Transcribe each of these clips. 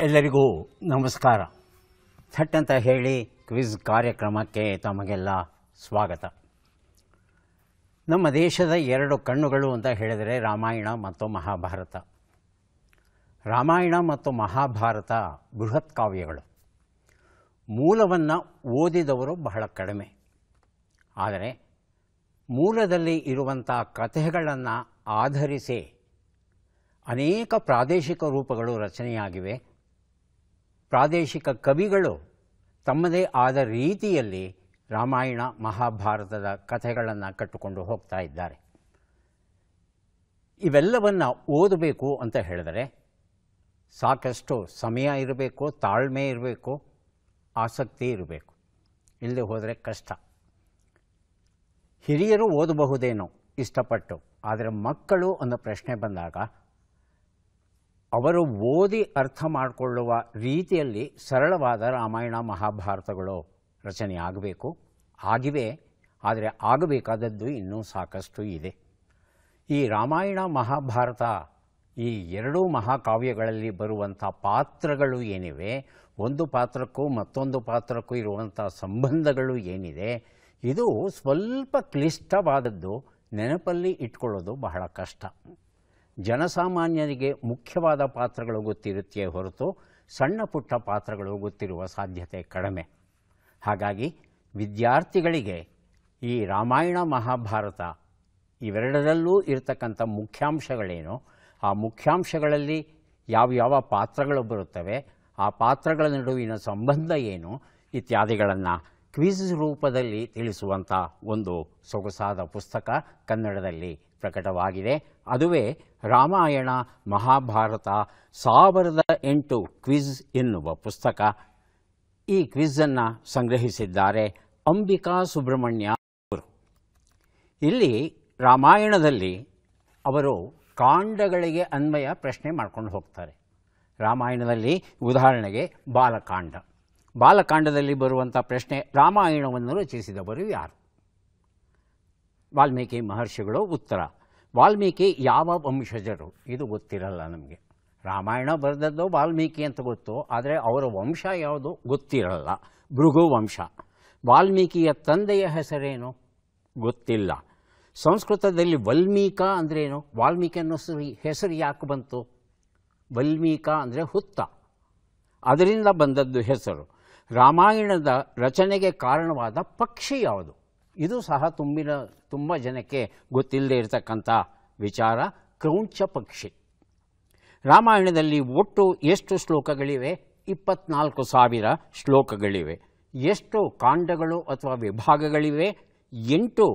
ಎಲ್ಲರಿಗೂ ನಮಸ್ಕಾರ. ಥಟ್ ಅಂತ ಹೇಳಿ ಕ್ವಿಜ್ ಕಾರ್ಯಕ್ರಮಕ್ಕೆ ತಮಗೆಲ್ಲ ಸ್ವಾಗತ. ನಮ್ಮ ದೇಶದ ಎರಡು ಕಣ್ಣುಗಳು ಅಂತ ಹೇಳಿದರೆ ರಾಮಾಯಣ ಮತ್ತು ಮಹಾಭಾರತ. ರಾಮಾಯಣ ಮತ್ತು ಮಹಾಭಾರತ ಬೃಹತ್ ಕಾವ್ಯಗಳು. ಮೂಲವನ್ನು ಓದಿದವರು ಬಹಳ ಕಡಿಮೆ. ಆದರೆ ಮೂಲದಲ್ಲಿ ಇರುವಂಥ ಕಥೆಗಳನ್ನು ಆಧರಿಸಿ ಅನೇಕ ಪ್ರಾದೇಶಿಕ ರೂಪಗಳು ರಚನೆಯಾಗಿವೆ. ಪ್ರಾದೇಶಿಕ ಕವಿಗಳು ತಮ್ಮದೇ ಆದ ರೀತಿಯಲ್ಲಿ ರಾಮಾಯಣ ಮಹಾಭಾರತದ ಕಥೆಗಳನ್ನು ಕಟ್ಟಿಕೊಂಡು ಹೋಗ್ತಾ ಇದ್ದಾರೆ. ಇವೆಲ್ಲವನ್ನು ಓದಬೇಕು ಅಂತ ಹೇಳಿದರೆ ಸಾಕಷ್ಟು ಸಮಯ ಇರಬೇಕು, ತಾಳ್ಮೆ ಇರಬೇಕು, ಆಸಕ್ತಿ ಇರಬೇಕು. ಇಲ್ಲದೆ ಹೋದರೆ ಕಷ್ಟ. ಹಿರಿಯರು ಓದಬಹುದೇನೋ ಇಷ್ಟಪಟ್ಟು, ಆದರೆ ಮಕ್ಕಳು ಅನ್ನೋ ಪ್ರಶ್ನೆ ಬಂದಾಗ ಅವರು ಓದಿ ಅರ್ಥ ಮಾಡಿಕೊಳ್ಳುವ ರೀತಿಯಲ್ಲಿ ಸರಳವಾದ ರಾಮಾಯಣ ಮಹಾಭಾರತಗಳು ರಚನೆ ಆಗಬೇಕು. ಆಗಿವೆ, ಆದರೆ ಆಗಬೇಕಾದದ್ದು ಇನ್ನೂ ಸಾಕಷ್ಟು ಇದೆ. ಈ ರಾಮಾಯಣ ಮಹಾಭಾರತ ಈ ಎರಡೂ ಮಹಾಕಾವ್ಯಗಳಲ್ಲಿ ಬರುವಂಥ ಪಾತ್ರಗಳು ಏನಿವೆ, ಒಂದು ಪಾತ್ರಕ್ಕೂ ಮತ್ತೊಂದು ಪಾತ್ರಕ್ಕೂ ಇರುವಂಥ ಸಂಬಂಧಗಳು ಏನಿದೆ, ಇದು ಸ್ವಲ್ಪ ಕ್ಲಿಷ್ಟವಾದದ್ದು. ನೆನಪಲ್ಲಿ ಇಟ್ಕೊಳ್ಳೋದು ಬಹಳ ಕಷ್ಟ. ಜನಸಾಮಾನ್ಯರಿಗೆ ಮುಖ್ಯವಾದ ಪಾತ್ರಗಳು ಗೊತ್ತಿರುತ್ತೆಯೇ ಹೊರತು ಸಣ್ಣ ಪುಟ್ಟ ಪಾತ್ರಗಳು ಗೊತ್ತಿರುವ ಸಾಧ್ಯತೆ ಕಡಿಮೆ. ಹಾಗಾಗಿ ವಿದ್ಯಾರ್ಥಿಗಳಿಗೆ ಈ ರಾಮಾಯಣ ಮಹಾಭಾರತ ಇವೆರಡರಲ್ಲೂ ಇರತಕ್ಕಂಥ ಮುಖ್ಯಾಂಶಗಳೇನು, ಆ ಮುಖ್ಯಾಂಶಗಳಲ್ಲಿ ಯಾವ ಪಾತ್ರಗಳು ಬರುತ್ತವೆ, ಆ ಪಾತ್ರಗಳ ನಡುವಿನ ಸಂಬಂಧ ಏನು ಇತ್ಯಾದಿಗಳನ್ನು ಕ್ವಿಜ್ ರೂಪದಲ್ಲಿ ತಿಳಿಸುವಂಥ ಒಂದು ಸೊಗಸಾದ ಪುಸ್ತಕ ಕನ್ನಡದಲ್ಲಿ ಪ್ರಕಟವಾಗಿದೆ. ಅದುವೇ ರಾಮಾಯಣ ಮಹಾಭಾರತ 1008 ಕ್ವಿಜ್ ಎನ್ನುವ ಪುಸ್ತಕ. ಈ ಕ್ವಿಜನ್ನು ಸಂಗ್ರಹಿಸಿದ್ದಾರೆ ಅಂಬಿಕಾ ಸುಬ್ರಹ್ಮಣ್ಯ ಅವರು. ಇಲ್ಲಿ ರಾಮಾಯಣದಲ್ಲಿ ಅವರು ಕಾಂಡಗಳಿಗೆ ಅನ್ವಯ ಪ್ರಶ್ನೆ ಮಾಡ್ಕೊಂಡು ಹೋಗ್ತಾರೆ. ರಾಮಾಯಣದಲ್ಲಿ ಉದಾಹರಣೆಗೆ ಬಾಲಕಾಂಡದಲ್ಲಿ ಬರುವಂಥ ಪ್ರಶ್ನೆ, ರಾಮಾಯಣವನ್ನು ರಚಿಸಿದವರು ಯಾರು? ವಾಲ್ಮೀಕಿ ಮಹರ್ಷಿಗಳು. ಉತ್ತರ, ವಾಲ್ಮೀಕಿ ಯಾವ ವಂಶಜರು? ಇದು ಗೊತ್ತಿರಲ್ಲ ನಮಗೆ. ರಾಮಾಯಣ ಬರೆದದ್ದು ವಾಲ್ಮೀಕಿ ಅಂತ ಗೊತ್ತು, ಆದರೆ ಅವರ ವಂಶ ಯಾವುದು ಗೊತ್ತಿರಲ್ಲ. ಭೃಗು ವಂಶ. ವಾಲ್ಮೀಕಿಯ ತಂದೆಯ ಹೆಸರೇನು? ಗೊತ್ತಿಲ್ಲ. ಸಂಸ್ಕೃತದಲ್ಲಿ ವಲ್ಮೀಕ ಅಂದ್ರೇನು? ವಾಲ್ಮೀಕಿ ಅನ್ನೋ ಹೆಸರು ಯಾಕೆ ಬಂತು? ವಲ್ಮೀಕ ಅಂದರೆ ಹುತ್ತ, ಅದರಿಂದ ಬಂದದ್ದು ಹೆಸರು. ರಾಮಾಯಣದ ರಚನೆಗೆ ಕಾರಣವಾದ ಪಕ್ಷಿ ಯಾವುದು? ಇದು ಸಹ ತುಂಬ ಜನಕ್ಕೆ ಗೊತ್ತಿಲ್ಲದೆ ಇರತಕ್ಕಂಥ ವಿಚಾರ. ಕ್ರೌಂಚ ಪಕ್ಷಿ. ರಾಮಾಯಣದಲ್ಲಿ ಒಟ್ಟು ಎಷ್ಟು ಶ್ಲೋಕಗಳಿವೆ? 24,000 ಶ್ಲೋಕಗಳಿವೆ. ಎಷ್ಟು ಕಾಂಡಗಳು ಅಥವಾ ವಿಭಾಗಗಳಿವೆ? 8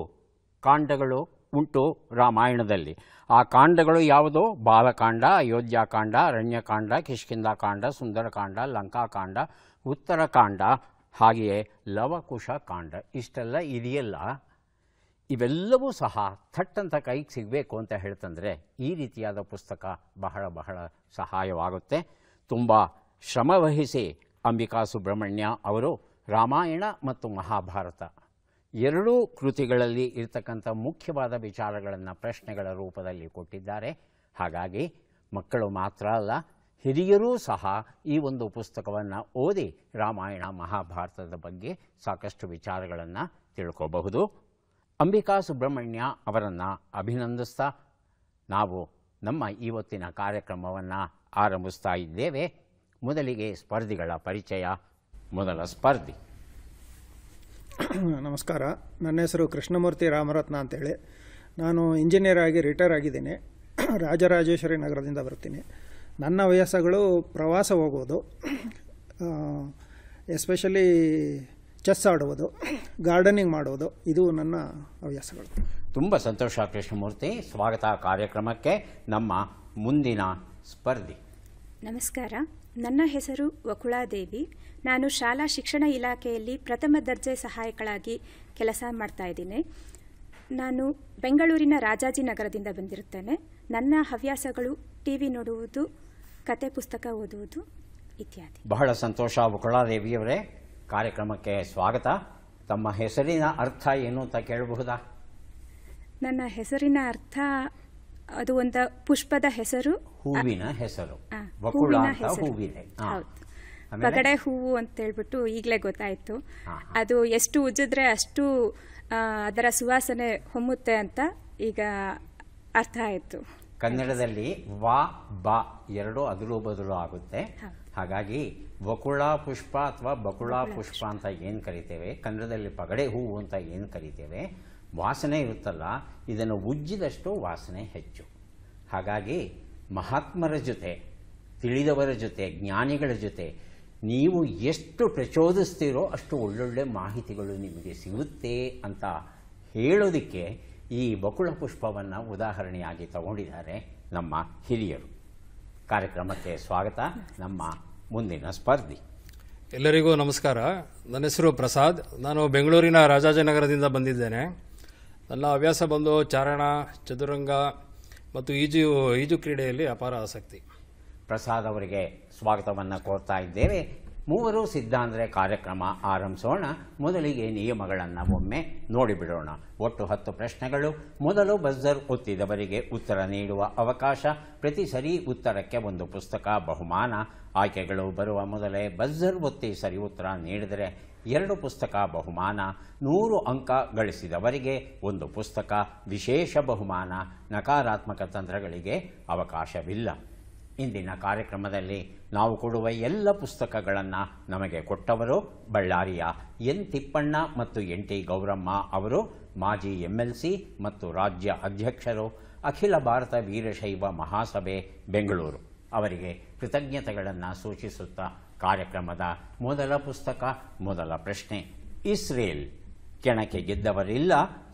ಕಾಂಡಗಳು ಉಂಟು ರಾಮಾಯಣದಲ್ಲಿ. ಆ ಕಾಂಡಗಳು ಯಾವುದು? ಬಾಲಕಾಂಡ, ಅಯೋಧ್ಯಾಕಾಂಡ, ಅರಣ್ಯಕಾಂಡ, ಕಿಷ್ಕಿಂಧಾಕಾಂಡ, ಸುಂದರಕಾಂಡ, ಲಂಕಾಕಾಂಡ, ಉತ್ತರಕಾಂಡ, ಹಾಗೆಯೇ ಲವಕುಶ ಕಾಂಡ. ಇಷ್ಟೆಲ್ಲ ಇದೆಯಲ್ಲ, ಇವೆಲ್ಲವೂ ಸಹ ಥಟ್ಟಂತ ಕೈಗೆ ಸಿಗಬೇಕು ಅಂತ ಹೇಳ್ತಂದರೆ ಈ ರೀತಿಯಾದ ಪುಸ್ತಕ ಬಹಳ ಸಹಾಯವಾಗುತ್ತೆ. ತುಂಬ ಶ್ರಮವಹಿಸಿ ಅಂಬಿಕಾ ಸುಬ್ರಹ್ಮಣ್ಯ ಅವರು ರಾಮಾಯಣ ಮತ್ತು ಮಹಾಭಾರತ ಎರಡೂ ಕೃತಿಗಳಲ್ಲಿ ಇರತಕ್ಕಂಥ ಮುಖ್ಯವಾದ ವಿಚಾರಗಳನ್ನು ಪ್ರಶ್ನೆಗಳ ರೂಪದಲ್ಲಿ ಕೊಟ್ಟಿದ್ದಾರೆ. ಹಾಗಾಗಿ ಮಕ್ಕಳು ಮಾತ್ರ ಅಲ್ಲ, ಹಿರಿಯರೂ ಸಹ ಈ ಒಂದು ಪುಸ್ತಕವನ್ನು ಓದಿ ರಾಮಾಯಣ ಮಹಾಭಾರತದ ಬಗ್ಗೆ ಸಾಕಷ್ಟು ವಿಚಾರಗಳನ್ನು ತಿಳ್ಕೋಬಹುದು. ಅಂಬಿಕಾ ಸುಬ್ರಹ್ಮಣ್ಯ ಅವರನ್ನು ಅಭಿನಂದಿಸ್ತಾ ನಾವು ನಮ್ಮ ಇವತ್ತಿನ ಕಾರ್ಯಕ್ರಮವನ್ನು ಆರಂಭಿಸ್ತಾ ಇದ್ದೇವೆ. ಮೊದಲಿಗೆ ಸ್ಪರ್ಧಿಗಳ ಪರಿಚಯ. ಮೊದಲ ಸ್ಪರ್ಧಿ. ನಮಸ್ಕಾರ. ನನ್ನ ಹೆಸರು ಕೃಷ್ಣಮೂರ್ತಿ ರಾಮರತ್ನ ಅಂತೇಳಿ. ನಾನು ಇಂಜಿನಿಯರ್ ಆಗಿ ರಿಟೈರ್ ಆಗಿದ್ದೀನಿ. ರಾಜರಾಜೇಶ್ವರಿ ನಗರದಿಂದ ಬರ್ತೀನಿ. ನನ್ನ ಹವ್ಯಾಸಗಳು ಪ್ರವಾಸ ಹೋಗೋದು, ಎಸ್ಪೆಷಲಿ ಚೆಸ್ ಆಡುವುದು, ಗಾರ್ಡನಿಂಗ್ ಮಾಡುವುದು. ಇದು ನನ್ನ ಹವ್ಯಾಸಗಳು. ತುಂಬ ಸಂತೋಷ ಕೃಷ್ಣಮೂರ್ತಿ. ಸ್ವಾಗತ ಕಾರ್ಯಕ್ರಮಕ್ಕೆ. ನಮ್ಮ ಮುಂದಿನ ಸ್ಪರ್ಧಿ. ನಮಸ್ಕಾರ. ನನ್ನ ಹೆಸರು ವಕುಳಾದೇವಿ. ನಾನು ಶಾಲಾ ಶಿಕ್ಷಣ ಇಲಾಖೆಯಲ್ಲಿ ಪ್ರಥಮ ದರ್ಜೆ ಸಹಾಯಕಳಾಗಿ ಕೆಲಸ ಮಾಡ್ತಾ ಇದ್ದೀನಿ. ನಾನು ಬೆಂಗಳೂರಿನ ರಾಜಾಜಿನಗರದಿಂದ ಬಂದಿರುತ್ತೇನೆ. ನನ್ನ ಹವ್ಯಾಸಗಳು ಟಿವಿ ನೋಡುವುದು, ಕತೆ ಪುಸ್ತಕ ಓದುವುದು ಇತ್ಯಾದಿ. ಬಹಳ ಸಂತೋಷ ವಕುಳಾದೇವಿಯವರೇ, ಕಾರ್ಯಕ್ರಮಕ್ಕೆ ಸ್ವಾಗತ. ತಮ್ಮ ಹೆಸರಿನ ಅರ್ಥ ಏನು ಅಂತ ಕೇಳಬಹುದಾ? ನನ್ನ ಹೆಸರಿನ ಅರ್ಥ ಅದು ಒಂದು ಪುಷ್ಪದ ಹೆಸರು, ಹೂವಿನ ಹೆಸರು. ಬಕುಳ ಹೂವಿನ ಅಂತ ಹೆಸರು. ಹೂವಿದೆ. ಹೌದು. ಆಮೇಲೆ? ಪಗಡೆ ಹೂವು ಅಂತ ಹೇಳ್ಬಿಟ್ಟು ಈಗಲೇ ಗೊತ್ತಾಯ್ತು. ಅದು ಎಷ್ಟು ಉಜ್ಜಿದ್ರೆ ಅಷ್ಟು ಅದರ ಸುವಾಸನೆ ಹೊಮ್ಮುತ್ತೆ ಅಂತ ಈಗ ಅರ್ಥ ಆಯ್ತು. ಕನ್ನಡದಲ್ಲಿ ವಾ ಬಾ ಎರಡೂ ಅದಲು ಬದಲು ಆಗುತ್ತೆ. ಹಾಗಾಗಿ ಬಕುಳ ಪುಷ್ಪ ಅಥವಾ ಬಕುಳ ಪುಷ್ಪ ಅಂತ ಏನು ಕರಿತೇವೆ, ಕನ್ನಡದಲ್ಲಿ ಪಗಡೆ ಹೂವು ಅಂತ ಏನು ಕರಿತೇವೆ, ವಾಸನೆ ಇರುತ್ತಲ್ಲ, ಇದನ್ನು ಉಜ್ಜಿದಷ್ಟು ವಾಸನೆ ಹೆಚ್ಚು. ಹಾಗಾಗಿ ಮಹಾತ್ಮರ ಜೊತೆ, ತಿಳಿದವರ ಜೊತೆ, ಜ್ಞಾನಿಗಳ ಜೊತೆ ನೀವು ಎಷ್ಟು ಪ್ರಚೋದಿಸ್ತೀರೋ ಅಷ್ಟು ಒಳ್ಳೊಳ್ಳೆ ಮಾಹಿತಿಗಳು ನಿಮಗೆ ಸಿಗುತ್ತೆ ಅಂತ ಹೇಳೋದಕ್ಕೆ ಈ ಬಕುಳ ಪುಷ್ಪವನ್ನು ಉದಾಹರಣೆಯಾಗಿ ತಗೊಂಡಿದ್ದಾರೆ ನಮ್ಮ ಹಿರಿಯರು. ಕಾರ್ಯಕ್ರಮಕ್ಕೆ ಸ್ವಾಗತ. ನಮ್ಮ ಮುಂದಿನ ಸ್ಪರ್ಧಿ. ಎಲ್ಲರಿಗೂ ನಮಸ್ಕಾರ. ನನ್ನ ಹೆಸರು ಪ್ರಸಾದ್. ನಾನು ಬೆಂಗಳೂರಿನ ರಾಜಾಜಿನಗರದಿಂದ ಬಂದಿದ್ದೇನೆ. ನನ್ನ ಹವ್ಯಾಸ ಬಂದು ಚಾರಣ, ಚದುರಂಗ ಮತ್ತು ಈಜು ಕ್ರೀಡೆಯಲ್ಲಿ ಅಪಾರ ಆಸಕ್ತಿ. ಪ್ರಸಾದ್ ಅವರಿಗೆ ಸ್ವಾಗತವನ್ನು ಕೋರ್ತಾ ಇದ್ದೇವೆ. ಮೂವರು ಸಿದ್ಧ ಅಂದರೆ ಕಾರ್ಯಕ್ರಮ ಆರಂಭಿಸೋಣ. ಮೊದಲಿಗೆ ನಿಯಮಗಳನ್ನು ಒಮ್ಮೆ ನೋಡಿಬಿಡೋಣ. ಒಟ್ಟು 10 ಪ್ರಶ್ನೆಗಳು. ಮೊದಲು ಬಜರ್ ಒತ್ತಿದವರಿಗೆ ಉತ್ತರ ನೀಡುವ ಅವಕಾಶ. ಪ್ರತಿ ಸರಿ ಉತ್ತರಕ್ಕೆ ಒಂದು ಪುಸ್ತಕ ಬಹುಮಾನ. ಆಯ್ಕೆಗಳು ಬರುವ ಮೊದಲೇ ಬಜರ್ ಒತ್ತಿ ಸರಿ ಉತ್ತರ ನೀಡಿದರೆ 2 ಪುಸ್ತಕ ಬಹುಮಾನ. 100 ಅಂಕ ಗಳಿಸಿದವರಿಗೆ 1 ಪುಸ್ತಕ ವಿಶೇಷ ಬಹುಮಾನ. ನಕಾರಾತ್ಮಕ ತಂತ್ರಗಳಿಗೆ ಅವಕಾಶವಿಲ್ಲ. ಇಂದಿನ ಕಾರ್ಯಕ್ರಮದಲ್ಲಿ ನಾವು ಕೊಡುವ ಎಲ್ಲ ಪುಸ್ತಕಗಳನ್ನು ನಮಗೆ ಕೊಟ್ಟವರು ಬಳ್ಳಾರಿಯ ಎನ್ ತಿಪ್ಪಣ್ಣ ಮತ್ತು ಎನ್ ಟಿ ಗೌರಮ್ಮ ಅವರು, ಮಾಜಿ MLC ಮತ್ತು ರಾಜ್ಯ ಅಧ್ಯಕ್ಷರು, ಅಖಿಲ ಭಾರತ ವೀರಶೈವ ಮಹಾಸಭೆ ಬೆಂಗಳೂರು. ಅವರಿಗೆ ಕೃತಜ್ಞತೆಗಳನ್ನು ಸೂಚಿಸುತ್ತಾ ಕಾರ್ಯಕ್ರಮದ ಮೊದಲ ಪುಸ್ತಕ, ಮೊದಲ ಪ್ರಶ್ನೆ. ಇಸ್ರೇಲ್ ಕೆಣಕೆ ಗೆದ್ದವರಿಲ್ಲ.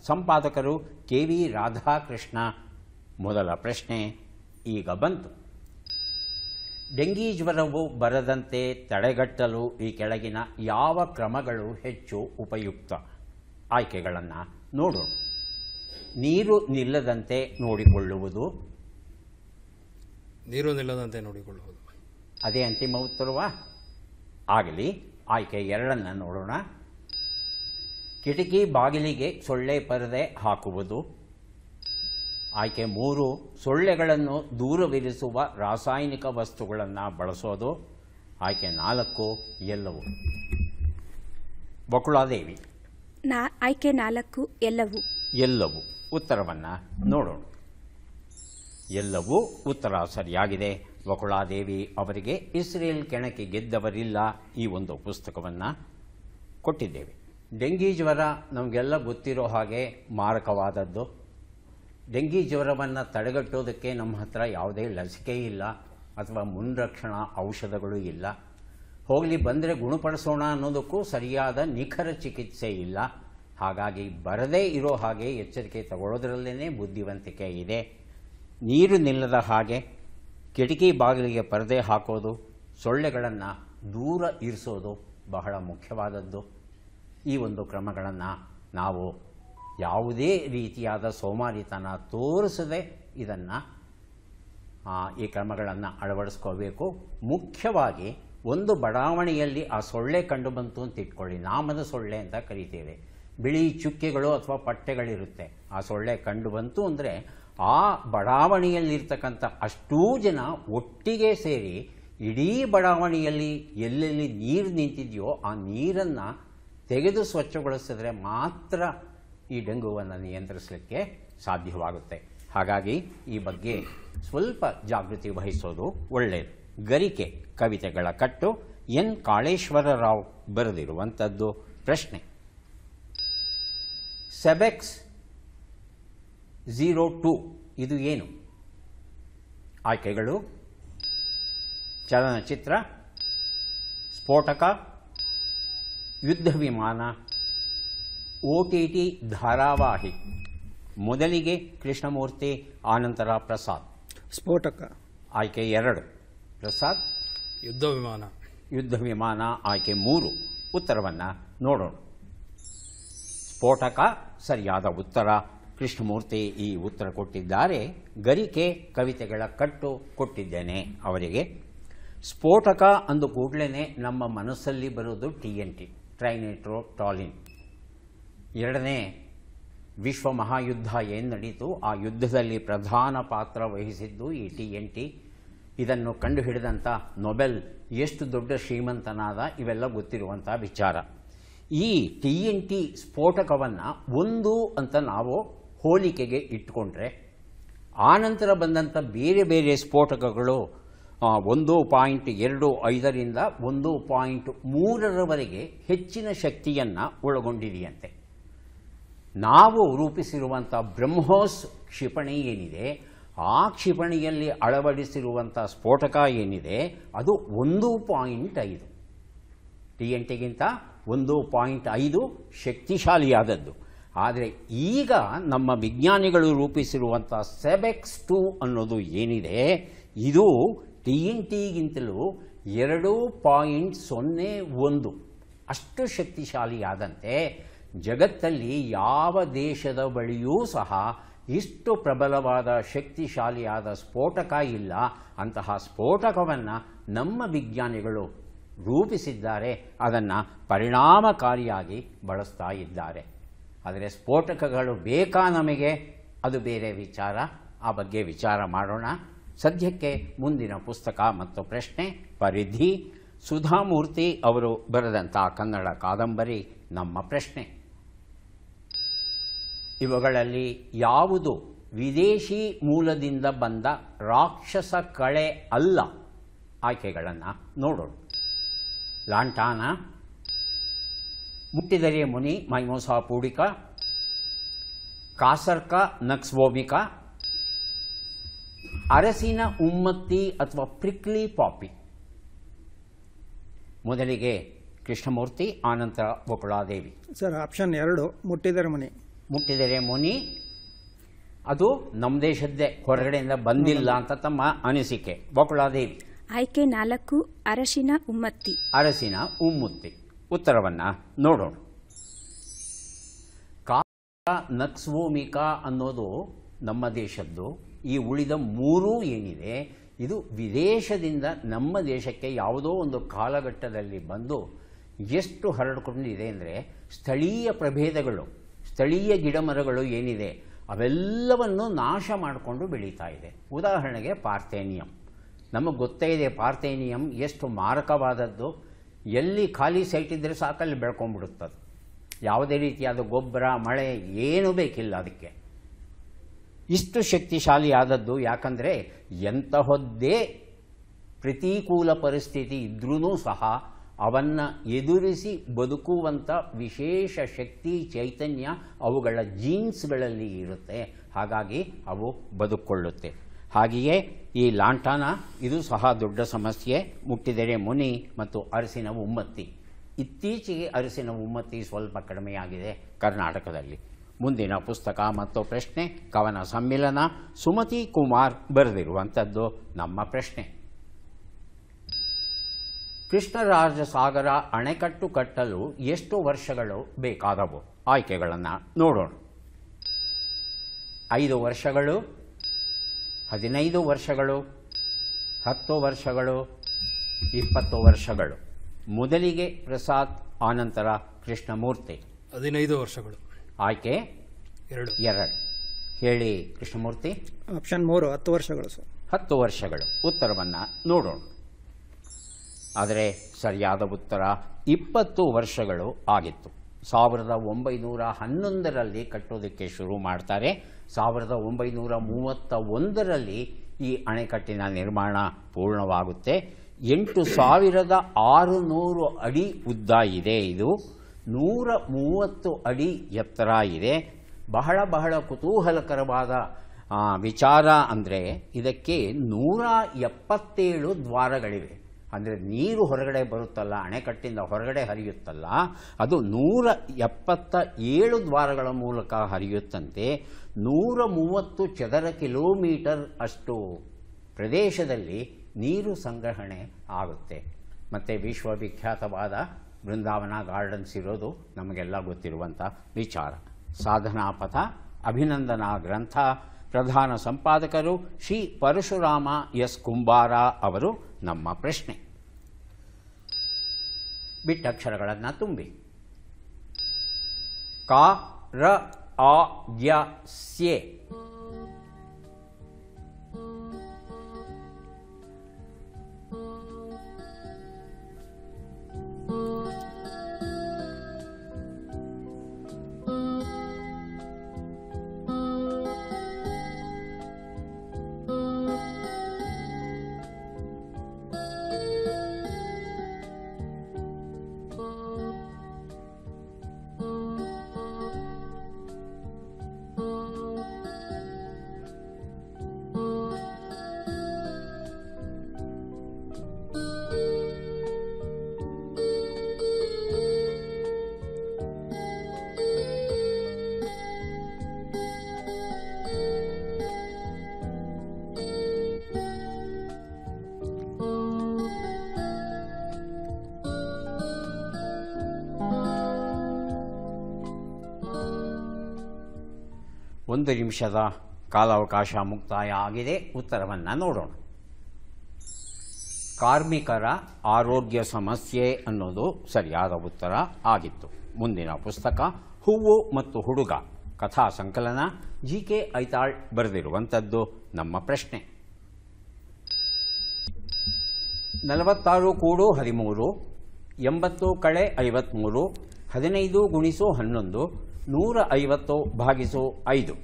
ಸಂಪಾದಕರು KV ರಾಧಾಕೃಷ್ಣ. ಮೊದಲ ಪ್ರಶ್ನೆ ಈಗ ಬಂತು. ಡೆಂಗಿ ಜ್ವರವು ಬರದಂತೆ ತಡೆಗಟ್ಟಲು ಈ ಕೆಳಗಿನ ಯಾವ ಕ್ರಮಗಳು ಹೆಚ್ಚು ಉಪಯುಕ್ತ? ಆಯ್ಕೆಗಳನ್ನು ನೋಡೋಣ. ನೀರು ನಿಲ್ಲದಂತೆ ನೋಡಿಕೊಳ್ಳುವುದು. ನೀರು ನಿಲ್ಲದಂತೆ ನೋಡಿಕೊಳ್ಳುವುದು. ಅದೇ ಅಂತಿಮ ಉತ್ತರವಾ? ಆಗಲಿ. ಆಯ್ಕೆ 2 ನೋಡೋಣ. ಕಿಟಕಿ ಬಾಗಿಲಿಗೆ ಸೊಳ್ಳೆ ಪರದೆ ಹಾಕುವುದು. ಆಯ್ಕೆ 3 ಸೊಳ್ಳೆಗಳನ್ನು ದೂರವಿರಿಸುವ ರಾಸಾಯನಿಕ ವಸ್ತುಗಳನ್ನು ಬಳಸೋದು. ಆಯ್ಕೆ 4 ಎಲ್ಲವೂ. ಬಕುಳಾದೇವಿ. ಆಯ್ಕೆ 4 ಎಲ್ಲವೂ. ಎಲ್ಲವೂ ಉತ್ತರವನ್ನು ನೋಡೋಣ. ಎಲ್ಲವೂ ಉತ್ತರ ಸರಿಯಾಗಿದೆ. ಬಕುಳಾದೇವಿ ಅವರಿಗೆ ಇಸ್ರೇಲ್ ಕೆಣಕಿ ಗೆದ್ದವರಿಲ್ಲ ಈ ಒಂದು ಪುಸ್ತಕವನ್ನು ಕೊಟ್ಟಿದ್ದೇವೆ. ಡೆಂಗಿ ಜ್ವರ ನಮಗೆಲ್ಲ ಗೊತ್ತಿರೋ ಹಾಗೆ ಮಾರಕವಾದದ್ದು. ಡೆಂಗಿ ಜ್ವರವನ್ನು ತಡೆಗಟ್ಟೋದಕ್ಕೆ ನಮ್ಮ ಹತ್ರ ಯಾವುದೇ ಲಸಿಕೆ ಇಲ್ಲ ಅಥವಾ ಮುನ್ರಕ್ಷಣಾ ಔಷಧಗಳು ಇಲ್ಲ. ಹೋಗಲಿ, ಬಂದರೆ ಗುಣಪಡಿಸೋಣ ಅನ್ನೋದಕ್ಕೂ ಸರಿಯಾದ ನಿಖರ ಚಿಕಿತ್ಸೆ ಇಲ್ಲ. ಹಾಗಾಗಿ ಬರದೇ ಇರೋ ಹಾಗೆ ಎಚ್ಚರಿಕೆ ತಗೊಳ್ಳೋದ್ರಲ್ಲೇ ಬುದ್ಧಿವಂತಿಕೆ ಇದೆ. ನೀರು ನಿಲ್ಲದ ಹಾಗೆ ಕಿಟಕಿ ಬಾಗಿಲಿಗೆ ಪರದೆ ಹಾಕೋದು, ಸೊಳ್ಳೆಗಳನ್ನು ದೂರ ಇರಿಸೋದು ಬಹಳ ಮುಖ್ಯವಾದದ್ದು. ಈ ಒಂದು ಕ್ರಮಗಳನ್ನು ನಾವು ಯಾವುದೇ ರೀತಿಯಾದ ಸೋಮಾರಿತನ ತೋರಿಸದೆ ಈ ಕ್ರಮಗಳನ್ನು ಅಳವಡಿಸ್ಕೋಬೇಕು. ಮುಖ್ಯವಾಗಿ ಒಂದು ಬಡಾವಣೆಯಲ್ಲಿ ಆ ಸೊಳ್ಳೆ ಕಂಡು ಬಂತು ಅಂತ ಇಟ್ಕೊಳ್ಳಿ, ನಾಮದ ಸೊಳ್ಳೆ ಅಂತ ಕರಿತೇವೆ. ಬಿಳಿ ಚುಕ್ಕೆಗಳು ಅಥವಾ ಪಟ್ಟೆಗಳಿರುತ್ತೆ. ಆ ಸೊಳ್ಳೆ ಕಂಡು ಬಂತು ಅಂದರೆ ಆ ಬಡಾವಣೆಯಲ್ಲಿರ್ತಕ್ಕಂಥ ಅಷ್ಟೂ ಜನ ಒಟ್ಟಿಗೆ ಸೇರಿ ಇಡೀ ಬಡಾವಣೆಯಲ್ಲಿ ಎಲ್ಲೆಲ್ಲಿ ನೀರು ನಿಂತಿದೆಯೋ ಆ ನೀರನ್ನು ತೆಗೆದು ಸ್ವಚ್ಛಗೊಳಿಸಿದ್ರೆ ಮಾತ್ರ ಈ ಡೆಂಗುವನ್ನು ನಿಯಂತ್ರಿಸಲಿಕ್ಕೆ ಸಾಧ್ಯವಾಗುತ್ತೆ. ಹಾಗಾಗಿ ಈ ಬಗ್ಗೆ ಸ್ವಲ್ಪ ಜಾಗೃತಿ ವಹಿಸೋದು ಒಳ್ಳೆಯದು. ಗರಿಕೆ ಕವಿತೆಗಳ ಕಟ್ಟು ಎನ್ ಕಾಳೇಶ್ವರರಾವ್ ಬರೆದಿರುವಂಥದ್ದು. ಪ್ರಶ್ನೆ: ಸೆಬೆಕ್ಸ್ 02 ಇದು ಏನು? ಆಯ್ಕೆಗಳು: ಚಲನಚಿತ್ರ, ಸ್ಫೋಟಕ, ಯುದ್ಧ ವಿಮಾನ, OTT ಧಾರಾವಾಹಿ. ಮೊದಲಿಗೆ ಕೃಷ್ಣಮೂರ್ತಿ, ಆನಂತರ ಪ್ರಸಾದ್. ಸ್ಫೋಟಕ. ಆಯ್ಕೆ 2 ಪ್ರಸಾದ್. ಯುದ್ಧ ವಿಮಾನ. ಯುದ್ಧ ವಿಮಾನ ಆಯ್ಕೆ 3. ಉತ್ತರವನ್ನು ನೋಡೋಣ. ಸ್ಫೋಟಕ ಸರಿಯಾದ ಉತ್ತರ. ಕೃಷ್ಣಮೂರ್ತಿ ಈ ಉತ್ತರ ಕೊಟ್ಟಿದ್ದಾರೆ. ಗರಿಕೆ ಕವಿತೆಗಳ ಕಟ್ಟು ಕೊಟ್ಟಿದ್ದೇನೆ ಅವರಿಗೆ. ಸ್ಫೋಟಕ ಅಂದು ಕೂಡಲೇ ನಮ್ಮ ಮನಸ್ಸಲ್ಲಿ ಬರೋದು TNT, ಟ್ರೈನಿಟ್ರೋಟಾಲಿನ್. 2ನೇ ವಿಶ್ವ ಮಹಾಯುದ್ಧ ಏನು ನಡೀತು, ಆ ಯುದ್ಧದಲ್ಲಿ ಪ್ರಧಾನ ಪಾತ್ರ ವಹಿಸಿದ್ದು ಈ TNT. ಇದನ್ನು ಕಂಡುಹಿಡಿದಂಥ ನೊಬೆಲ್ ಎಷ್ಟು ದೊಡ್ಡ ಶ್ರೀಮಂತನಾದ ಇವೆಲ್ಲ ಗೊತ್ತಿರುವಂಥ ವಿಚಾರ. ಈ TNT ಸ್ಫೋಟಕವನ್ನು ಒಂದು ಅಂತ ನಾವು ಹೋಲಿಕೆಗೆ ಇಟ್ಕೊಂಡ್ರೆ, ಆನಂತರ ಬಂದಂಥ ಬೇರೆ ಬೇರೆ ಸ್ಫೋಟಕಗಳು 1.25ರಿಂದ 1.3ರವರೆಗೆ ಹೆಚ್ಚಿನ ಶಕ್ತಿಯನ್ನು ಒಳಗೊಂಡಿದೆಯಂತೆ. ನಾವು ರೂಪಿಸಿರುವಂಥ ಬ್ರಹ್ಮೋಸ್ ಕ್ಷಿಪಣಿ ಏನಿದೆ, ಆ ಕ್ಷಿಪಣಿಯಲ್ಲಿ ಅಳವಡಿಸಿರುವಂಥ ಸ್ಫೋಟಕ ಏನಿದೆ ಅದು 1.5 TNTಗಿಂತ 1.5 ಶಕ್ತಿಶಾಲಿಯಾದದ್ದು. ಆದರೆ ಈಗ ನಮ್ಮ ವಿಜ್ಞಾನಿಗಳು ರೂಪಿಸಿರುವಂಥ SEBEX-2 ಅನ್ನೋದು ಏನಿದೆ, ಇದು TNTಗಿಂತಲೂ 2.01 ಅಷ್ಟು ಶಕ್ತಿಶಾಲಿಯಾದಂತೆ ಜಗತ್ತಲ್ಲಿ ಯಾವ ದೇಶದ ಬಳಿಯೂ ಸಹ ಇಷ್ಟು ಪ್ರಬಲವಾದ ಶಕ್ತಿಶಾಲಿಯಾದ ಸ್ಫೋಟಕ ಇಲ್ಲ. ಅಂತಹ ಸ್ಫೋಟಕವನ್ನು ನಮ್ಮ ವಿಜ್ಞಾನಿಗಳು ರೂಪಿಸಿದ್ದಾರೆ, ಅದನ್ನು ಪರಿಣಾಮಕಾರಿಯಾಗಿ ಬಳಸ್ತಾ ಇದ್ದಾರೆ. ಆದರೆ ಸ್ಫೋಟಕಗಳು ಬೇಕಾ ನಮಗೆ, ಅದು ಬೇರೆ ವಿಚಾರ. ಆ ಬಗ್ಗೆ ವಿಚಾರ ಮಾಡೋಣ. ಸದ್ಯಕ್ಕೆ ಮುಂದಿನ ಪುಸ್ತಕ ಮತ್ತು ಪ್ರಶ್ನೆ ಪರಿಧಿ, ಸುಧಾಮೂರ್ತಿ ಅವರು ಬರೆದಂಥ ಕನ್ನಡ ಕಾದಂಬರಿ ನಮ್ಮ ಪ್ರಶ್ನೆ. ಇವುಗಳಲ್ಲಿ ಯಾವುದು ವಿದೇಶಿ ಮೂಲದಿಂದ ಬಂದ ರಾಕ್ಷಸ ಕಳೆ ಅಲ್ಲ? ಆಯ್ಕೆಗಳನ್ನು ನೋಡೋಣ. ಲಾಂಟಾನ, ಮುಟ್ಟಿದರೆ ಮುನಿ ಮೈಮೋಸಾ ಪೂಡಿಕ, ಕಾಸರ್ಕ ನಕ್ಸ್ವೋಮಿಕ, ಅರಸಿನ ಉಮ್ಮತ್ತಿ ಅಥವಾ ಪ್ರಿಕ್ಲಿ ಪಾಪಿ. ಮೊದಲಿಗೆ ಕೃಷ್ಣಮೂರ್ತಿ, ಆನಂತರ ಬಕುಳಾದೇವಿ. ಸರ್, ಆಪ್ಷನ್ 2 ಮುಟ್ಟಿದರೆ ಮುನಿ. ಮುಟ್ಟಿದರೆ ಮುನಿ ಅದು ನಮ್ಮ ದೇಶದ್ದೇ, ಹೊರಗಡೆಯಿಂದ ಬಂದಿಲ್ಲ ಅಂತ ತಮ್ಮ ಅನಿಸಿಕೆ. ಬಕುಳಾದೇವಿ. ಆಯ್ಕೆ 4 ಅರಶಿನ ಉಮ್ಮತ್ತಿ. ಅರಸಿನ ಉಮ್ಮತ್ತಿ. ಉತ್ತರವನ್ನು ನೋಡೋಣ. ನಕ್ಸ್ವೋಮಿಕಾ ಅನ್ನೋದು ನಮ್ಮ ದೇಶದ್ದು. ಈ ಉಳಿದ 3 ಏನಿದೆ ಇದು ವಿದೇಶದಿಂದ ನಮ್ಮ ದೇಶಕ್ಕೆ ಯಾವುದೋ ಒಂದು ಕಾಲಘಟ್ಟದಲ್ಲಿ ಬಂದು ಎಷ್ಟು ಹರಡಿಕೊಂಡಿದೆ ಅಂದರೆ, ಸ್ಥಳೀಯ ಪ್ರಭೇದಗಳು, ಸ್ಥಳೀಯ ಗಿಡಮರಗಳು ಏನಿದೆ ಅವೆಲ್ಲವನ್ನು ನಾಶ ಮಾಡಿಕೊಂಡು ಬೆಳೀತಾ ಇದೆ. ಉದಾಹರಣೆಗೆ ಪಾರ್ಥೇನಿಯಂ. ನಮಗೆ ಗೊತ್ತೇ ಇದೆ ಪಾರ್ಥೇನಿಯಂ ಎಷ್ಟು ಮಾರಕವಾದದ್ದು. ಎಲ್ಲಿ ಖಾಲಿ ಸೈಟ್ ಇದ್ದರೆ ಸಾಕಲ್ಲಿ ಬೆಳ್ಕೊಂಡ್ಬಿಡುತ್ತದೆ. ಯಾವುದೇ ರೀತಿಯಾದ ಗೊಬ್ಬರ ಮಳೆ ಏನೂ ಬೇಕಿಲ್ಲ ಅದಕ್ಕೆ. ಇಷ್ಟು ಶಕ್ತಿಶಾಲಿಯಾದದ್ದು. ಯಾಕಂದರೆ ಎಂತಹದ್ದೇ ಪ್ರತಿಕೂಲ ಪರಿಸ್ಥಿತಿ ಇದ್ರೂ ಸಹ ಅವನ್ನು ಎದುರಿಸಿ ಬದುಕುವಂಥ ವಿಶೇಷ ಶಕ್ತಿ ಚೈತನ್ಯ ಅವುಗಳ ಜೀನ್ಸ್ಗಳಲ್ಲಿ ಇರುತ್ತೆ. ಹಾಗಾಗಿ ಅವು ಬದುಕೊಳ್ಳುತ್ತೆ. ಹಾಗೆಯೇ ಈ ಲಾಂಟಾನ ಇದು ಸಹ ದೊಡ್ಡ ಸಮಸ್ಯೆ. ಮುಟ್ಟಿದರೆ ಮುನಿ ಮತ್ತು ಅರಸಿನ ಉಮ್ಮತ್ತಿ. ಇತ್ತೀಚೆಗೆ ಅರಸಿನ ಉಮ್ಮತ್ತಿ ಸ್ವಲ್ಪ ಕಡಿಮೆಯಾಗಿದೆ ಕರ್ನಾಟಕದಲ್ಲಿ. ಮುಂದಿನ ಪುಸ್ತಕ ಮತ್ತು ಪ್ರಶ್ನೆ ಕವನ ಸಮ್ಮಿಲನ, ಸುಮತಿ ಕುಮಾರ್ ಬರೆದಿರುವಂಥದ್ದು ನಮ್ಮ ಪ್ರಶ್ನೆ. ಕೃಷ್ಣರಾಜ ಸಾಗರ ಅಣೆಕಟ್ಟು ಕಟ್ಟಲು ಎಷ್ಟು ವರ್ಷಗಳು ಬೇಕಾದವು? ಆಯ್ಕೆಗಳನ್ನು ನೋಡೋಣ. 5 ವರ್ಷಗಳು, 15 ವರ್ಷಗಳು, 10 ವರ್ಷಗಳು, 20 ವರ್ಷಗಳು. ಮೊದಲಿಗೆ ಪ್ರಸಾದ್, ಆನಂತರ ಕೃಷ್ಣಮೂರ್ತಿ. 15 ವರ್ಷಗಳು. ಆಯ್ಕೆ 2. ಹೇಳಿ ಕೃಷ್ಣಮೂರ್ತಿ. ಆಪ್ಷನ್ 3 10 ವರ್ಷಗಳು ಸರ್. 10 ವರ್ಷಗಳು. ಉತ್ತರವನ್ನು ನೋಡೋಣ. ಆದರೆ ಸರಿಯಾದ ಉತ್ತರ 20 ವರ್ಷಗಳು ಆಗಿತ್ತು. 1911ರಲ್ಲಿ ಕಟ್ಟೋದಕ್ಕೆ ಶುರು ಮಾಡ್ತಾರೆ. 1931ರಲ್ಲಿ ಈ ಅಣೆಕಟ್ಟಿನ ನಿರ್ಮಾಣ ಪೂರ್ಣವಾಗುತ್ತೆ. 8600 ಅಡಿ ಉದ್ದ ಇದೆ. ಇದು 130 ಅಡಿ ಎತ್ತರ ಇದೆ. ಬಹಳ ಕುತೂಹಲಕರವಾದ ವಿಚಾರ ಅಂದರೆ ಇದಕ್ಕೆ 177 ದ್ವಾರಗಳಿವೆ. ಅಂದರೆ ನೀರು ಹೊರಗಡೆ ಬರುತ್ತಲ್ಲ, ಅಣೆಕಟ್ಟಿಂದ ಹೊರಗಡೆ ಹರಿಯುತ್ತಲ್ಲ, ಅದು 177 ದ್ವಾರಗಳ ಮೂಲಕ ಹರಿಯುತ್ತಂತೆ. 130 ಚದರ ಕಿಲೋಮೀಟರ್ ಅಷ್ಟು ಪ್ರದೇಶದಲ್ಲಿ ನೀರು ಸಂಗ್ರಹಣೆ ಆಗುತ್ತೆ. ಮತ್ತು ವಿಶ್ವವಿಖ್ಯಾತವಾದ ಬೃಂದಾವನ ಗಾರ್ಡನ್ಸ್ ಇರೋದು ನಮಗೆಲ್ಲ ಗೊತ್ತಿರುವಂಥ ವಿಚಾರ. ಸಾಧನಾ ಪಥ ಅಭಿನಂದನಾ ಗ್ರಂಥ. ಪ್ರಧಾನ ಸಂಪಾದಕರು ಶ್ರೀ ಪರಶುರಾಮ ಎಸ್ ಕುಂಬಾರ ಅವರು. ನಮ್ಮ ಪ್ರಶ್ನೆ. ಬಿಟ್ಟಕ್ಷರಗಳನ್ನು ತುಂಬಿ. ಕ ರ ಆ ಯ ಸ್ಯೆ. 1 ನಿಮಿಷದ ಕಾಲಾವಕಾಶ ಮುಕ್ತಾಯ ಆಗಿದೆ. ಉತ್ತರವನ್ನು ನೋಡೋಣ. ಕಾರ್ಮಿಕರ ಆರೋಗ್ಯ ಸಮಸ್ಯೆ ಅನ್ನೋದು ಸರಿಯಾದ ಉತ್ತರ ಆಗಿತ್ತು. ಮುಂದಿನ ಪುಸ್ತಕ ಹೂವು ಮತ್ತು ಹುಡುಗ ಕಥಾ ಸಂಕಲನ, GK ಐತಾಳ್ ಬರೆದಿರುವಂಥದ್ದು. ನಮ್ಮ ಪ್ರಶ್ನೆ: 46 ಕೂಡು 13, 80 ಕಳೆ 53, 15 ಗುಣಿಸು 11, 150 ಭಾಗಿಸು 5.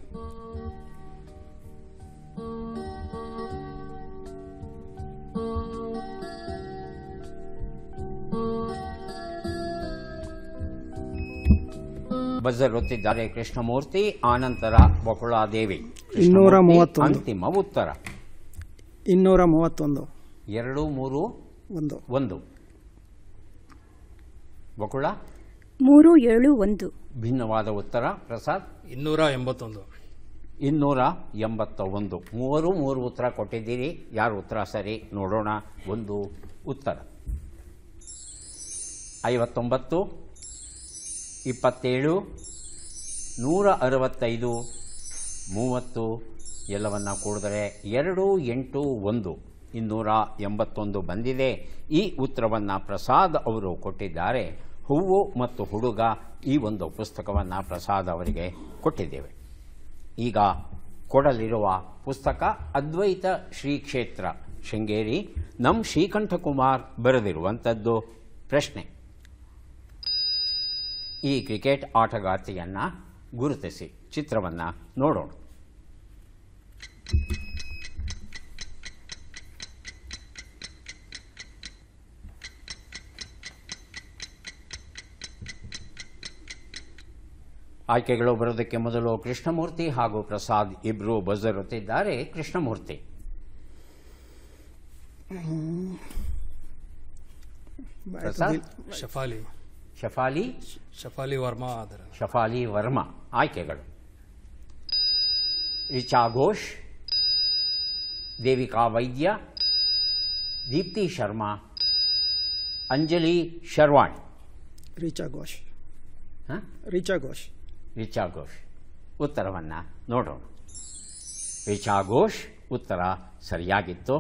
ಬಜರ್ ಒತ್ತಿದ್ದಾರೆ ಕೃಷ್ಣಮೂರ್ತಿ, ಆನಂತರ ಬಕುಳಾದೇವಿ. 231. ಅಂತಿಮ ಉತ್ತರ 231. 2, 3, 1. ಬಕುಳ 3, 7, 1. ಭಿನ್ನವಾದ ಉತ್ತರ. ಪ್ರಸಾದ್ 281. 281. ಮೂರು ಉತ್ತರ ಕೊಟ್ಟಿದ್ದೀರಿ. ಯಾರು ಉತ್ತರ ಸರಿ ನೋಡೋಣ. ಒಂದು ಉತ್ತರ 59, 27, 165, 30 ಎಲ್ಲವನ್ನ ಕೂಡಿದರೆ 2, 8, 1 281 ಬಂದಿದೆ. ಈ ಉತ್ತರವನ್ನು ಪ್ರಸಾದ್ ಅವರು ಕೊಟ್ಟಿದ್ದಾರೆ. ಹೂವು ಮತ್ತು ಹುಡುಗ ಈ ಒಂದು ಪುಸ್ತಕವನ್ನು ಪ್ರಸಾದ್ ಅವರಿಗೆ ಕೊಟ್ಟಿದ್ದೇವೆ. ಈಗ ಕೊಡಲಿರುವ ಪುಸ್ತಕ ಅದ್ವೈತ ಶ್ರೀ ಕ್ಷೇತ್ರ ಶೃಂಗೇರಿ, ನಮ್ಮ ಶ್ರೀಕಂಠಕುಮಾರ್ ಬರೆದಿರುವಂಥದ್ದು. ಪ್ರಶ್ನೆ: ಈ ಕ್ರಿಕೆಟ್ ಆಟಗಾರ್ತಿಯನ್ನು ಗುರುತಿಸಿ. ಚಿತ್ರವನ್ನು ನೋಡೋಣ. ಆಯ್ಕೆಗಳು ಬರೋದಕ್ಕೆ ಮೊದಲು ಕೃಷ್ಣಮೂರ್ತಿ ಹಾಗೂ ಪ್ರಸಾದ್ ಇಬ್ಬರು ಬಜರ್ ಒತ್ತಿದ್ದಾರೆ. ಕೃಷ್ಣಮೂರ್ತಿ: ಪ್ರಸಾದ್ ಶಫಾಲಿ ವರ್ಮಾ. ಶಫಾಲಿ ವರ್ಮಾ. ಆಯ್ಕೆಗಳು: ರಿಚಾ ಘೋಷ್, ದೇವಿಕಾ ವೈದ್ಯ, ದೀಪ್ತಿ ಶರ್ಮಾ, ಅಂಜಲಿ ಶರ್ವಾಣ್. ರಿಚಾ ಘೋಷ್. ರಿಚಾ ಘೋಷ್. ಉತ್ತರವನ್ನು ನೋಡೋಣ. ರಿಚಾ ಘೋಷ್ ಉತ್ತರ ಸರಿಯಾಗಿತ್ತು.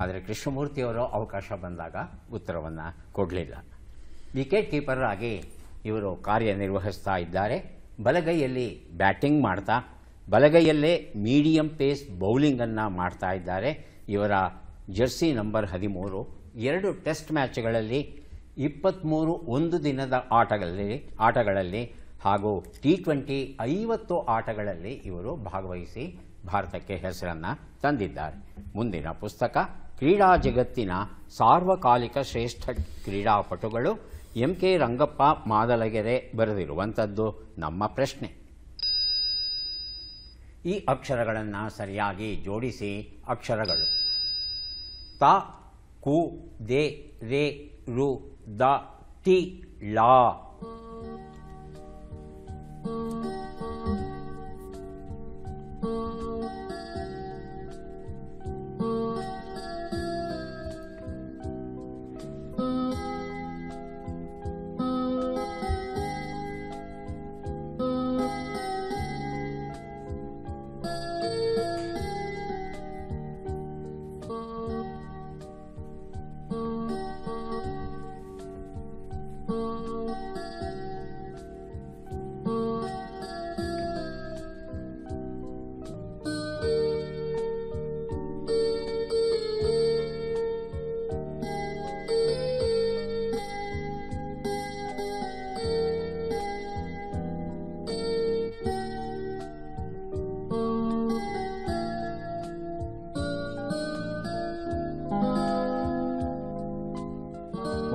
ಆದರೆ ಕೃಷ್ಣಮೂರ್ತಿಯವರು ಅವಕಾಶ ಬಂದಾಗ ಉತ್ತರವನ್ನು ಕೊಡಲಿಲ್ಲ. ವಿಕೆಟ್ ಕೀಪರ್ ಆಗಿ ಇವರು ಕಾರ್ಯನಿರ್ವಹಿಸ್ತಾ ಇದ್ದಾರೆ. ಬಲಗೈಯಲ್ಲಿ ಬ್ಯಾಟಿಂಗ್ ಮಾಡ್ತಾ ಬಲಗೈಯಲ್ಲೇ ಮೀಡಿಯಂ ಪೇಸ್ ಬೌಲಿಂಗನ್ನು ಮಾಡ್ತಾ ಇದ್ದಾರೆ. ಇವರ ಜರ್ಸಿ ನಂಬರ್ 13. 2 ಟೆಸ್ಟ್ ಮ್ಯಾಚ್ಗಳಲ್ಲಿ 23 ಒಂದು ದಿನದ ಆಟಗಳಲ್ಲಿ ಹಾಗೂ T20 50 ಆಟಗಳಲ್ಲಿ ಇವರು ಭಾಗವಹಿಸಿ ಭಾರತಕ್ಕೆ ಹೆಸರನ್ನು ತಂದಿದ್ದಾರೆ. ಮುಂದಿನ ಪುಸ್ತಕ ಕ್ರೀಡಾ ಜಗತ್ತಿನ ಸಾರ್ವಕಾಲಿಕ ಶ್ರೇಷ್ಠ ಕ್ರೀಡಾಪಟುಗಳು, MK ರಂಗಪ್ಪ ಮಾದಲಗೆರೆ ಬರೆದಿರುವಂಥದ್ದು. ನಮ್ಮ ಪ್ರಶ್ನೆ: ಈ ಅಕ್ಷರಗಳನ್ನು ಸರಿಯಾಗಿ ಜೋಡಿಸಿ. ಅಕ್ಷರಗಳು: ತ, ಕು, ದೆ, ರೇ, ರು, ದ, ಟಿ, ಲಾ.